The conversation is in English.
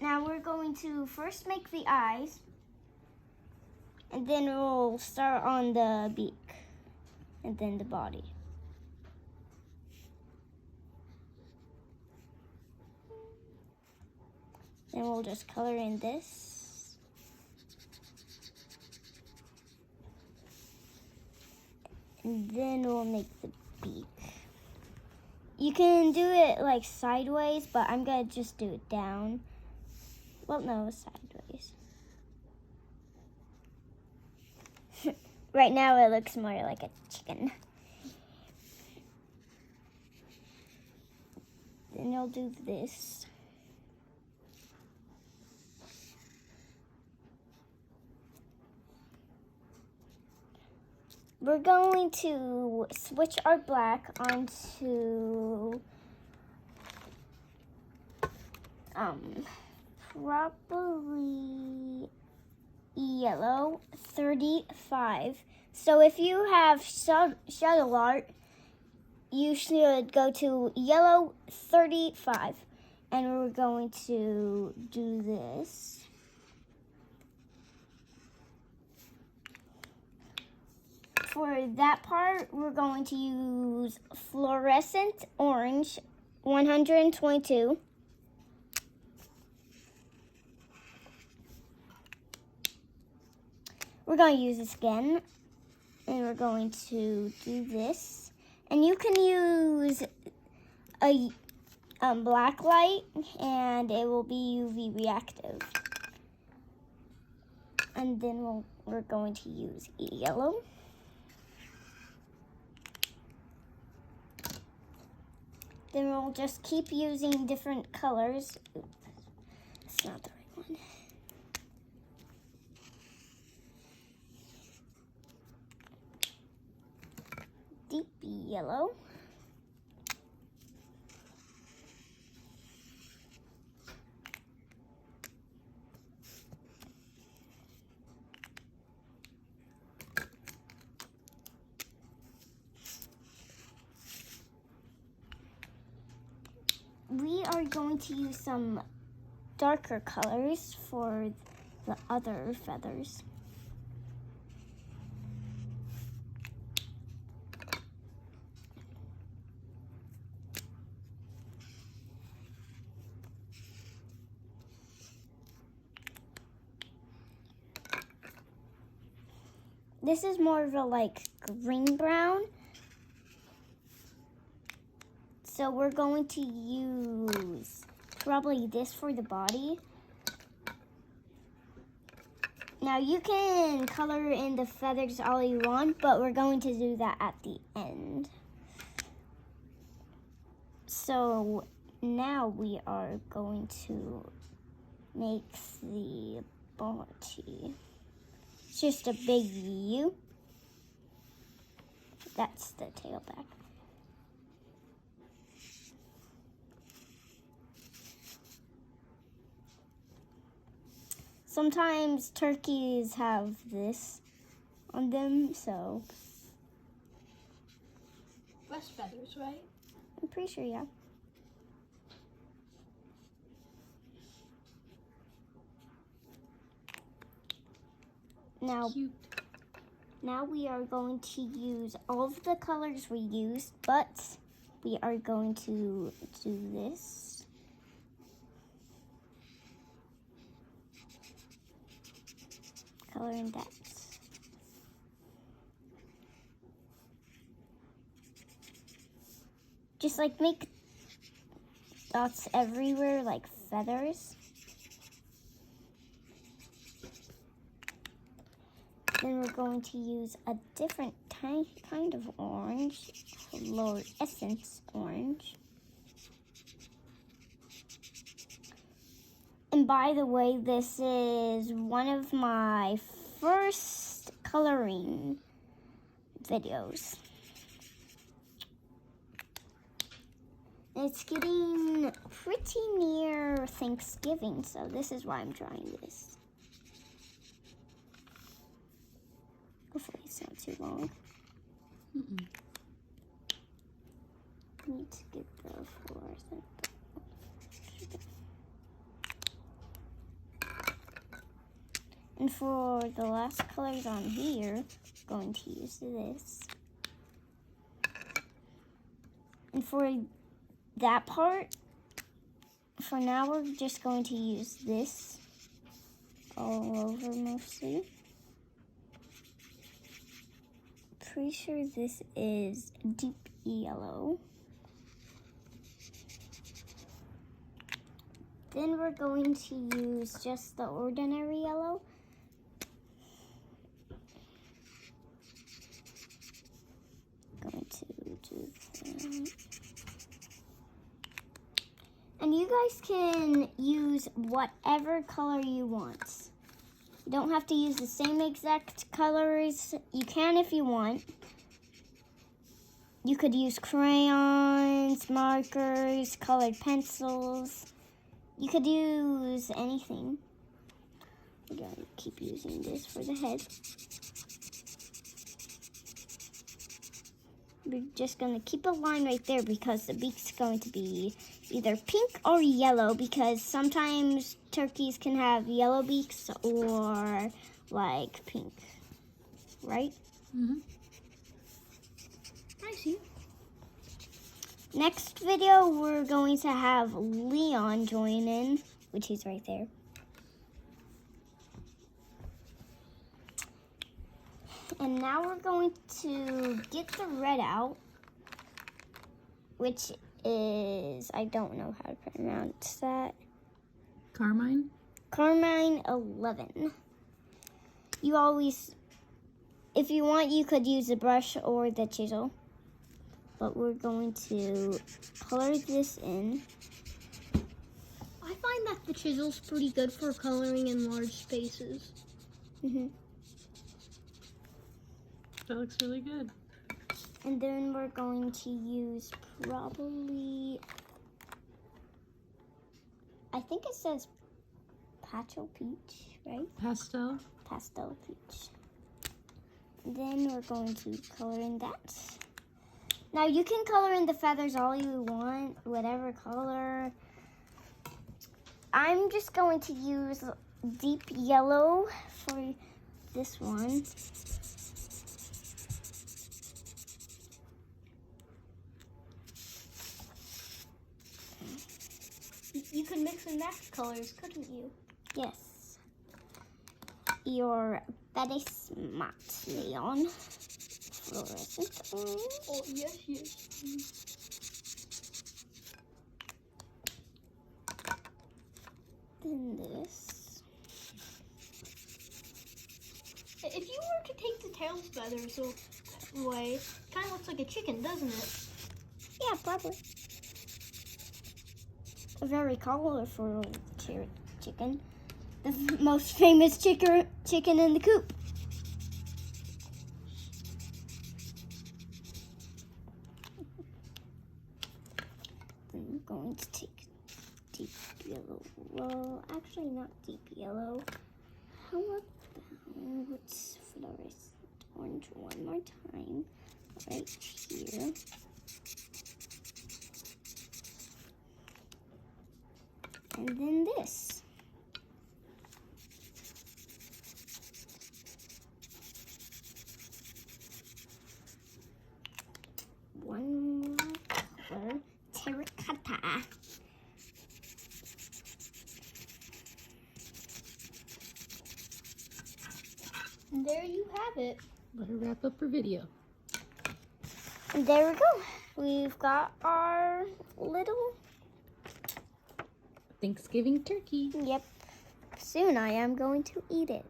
Now we're going to first make the eyes, and then we'll start on the beak, and then the body. Then we'll just color in this. And then we'll make the beak. You can do it like sideways, but I'm gonna just do it down. Well, no, sideways. Right now it looks more like a chicken. Then you'll do this. We're going to switch our black onto probably yellow 35. So if you have shuttle art, you should go to yellow 35. And we're going to do this. For that part, we're going to use fluorescent orange 122. We're going to use this again, and we're going to do this. And you can use a black light, and it will be UV reactive. And then we're going to use yellow. Then we'll just keep using different colors. Oops, that's not the right one. Deep yellow. We are going to use some darker colors for the other feathers. This is more of a like green brown. So we're going to use probably this for the body. Now you can color in the feathers all you want, but we're going to do that at the end. So now we are going to make the body. It's just a big U. That's the tail back. Sometimes turkeys have this on them, so. Breast feathers, right? I'm pretty sure, yeah. Now we are going to use all of the colors we used, but we are going to do this. Color in that. Just like make dots everywhere like feathers. Then we're going to use a different kind of orange, fluorescent orange. And by the way, this is one of my first coloring videos. It's getting pretty near Thanksgiving, so this is why I'm drawing this. Hopefully it's not too long. Need to get the fluorescent. And for the last colors on here, I'm going to use this. And for that part, for now we're just going to use this all over mostly. Pretty sure this is deep yellow. Then we're going to use just the ordinary yellow. Going to do that. And you guys can use whatever color you want. You don't have to use the same exact colors. You can if you want. You could use crayons, markers, colored pencils. You could use anything. We're going to keep using this for the head. We're just going to keep a line right there because the beak's going to be either pink or yellow, because sometimes turkeys can have yellow beaks or like pink, right? Mm-hmm. I see. Next video, we're going to have Leon join in, which he's right there. And now we're going to get the red out, which is, I don't know how to pronounce that. Carmine? Carmine 11. You always, if you want, you could use the brush or the chisel. But we're going to color this in. I find that the chisel's pretty good for coloring in large spaces. Mm-hmm. That looks really good. And then we're going to use probably, I think it says Pacho Peach, right? Pastel. Pastel Peach. And then we're going to color in that. Now you can color in the feathers all you want, whatever color. I'm just going to use deep yellow for this one. You could mix and match colors, couldn't you? Yes. You're very smart, Leon. Fluorescent orange. Oh, yes, yes. Then this. If you were to take the tail feathers away, it kind of looks like a chicken, doesn't it? Yeah, probably. A very colorful chicken. The most famous chicken in the coop. Then we're going to take deep yellow. Well, actually not deep yellow. How about fluorescent orange one more time? Right here. And then this. One more color, terracotta. And there you have it. Let her wrap up her video. And there we go. We've got our little, Thanksgiving turkey. yep. Soon I am going to eat it.